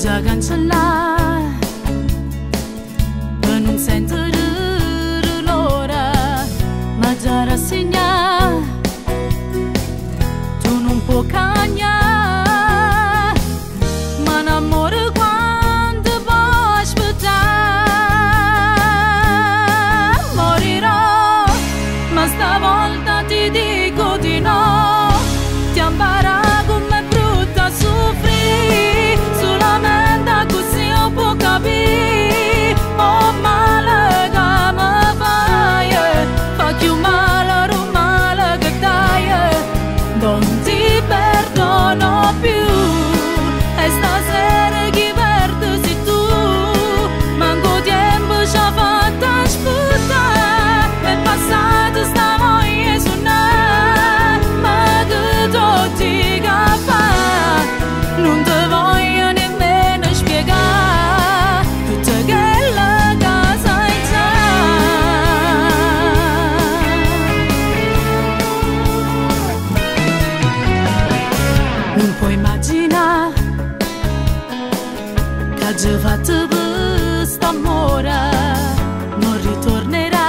già cancellare e non sento l'ora, ma già rassegnare, tu non puoi cagnare, ma l'amore quando puoi aspettare. Morirò, ma stavolta ti dico di no, ti impara come è brutta soffrire, solamente così io può capire. Oh male che mi fai, fa più male o male che dai, non ti perdono più, e stasera chi perde sei tu, manco tempo ci ha fatto aspettare, è passato sta voglia suonare, ma che tutti che fa, non ti voglio nemmeno spiegare, tutta quella che sai già. Non puoi immaginare che già fatto questo amore non ritornerà,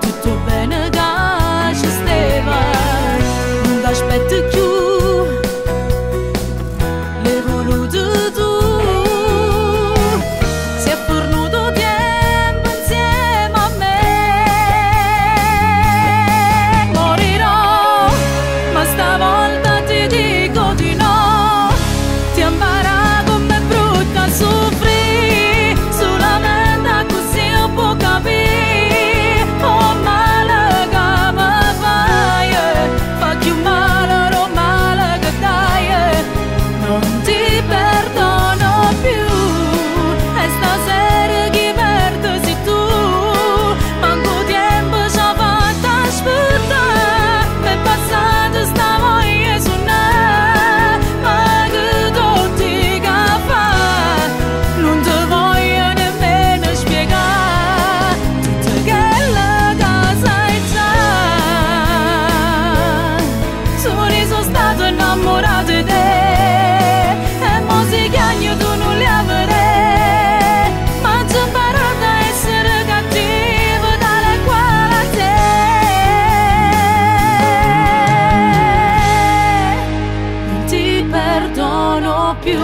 tutto bene che ci stava, non ti aspetto più, l'hai voluto tu, si è fornuto tempo insieme a me. Morirò, ma stavolta ti dico di no, ti impara come è brutta soffrire, solamente così io può capire. Oh male che mi fai, fa più male o male che dai, non ti perdono più, e stasera chi perde sei tu, manco tempo ci ha fatto aspettare, è passato sta voglia suonare, ma che tutti che fa, non ti voglio nemmeno spiegare, tutta quella che sai già. Sono stato innamorato di te, e mo si chiagno tu non li avrai, ma ci ho imparato a essere cattivo tale quale te, non ti perdono più.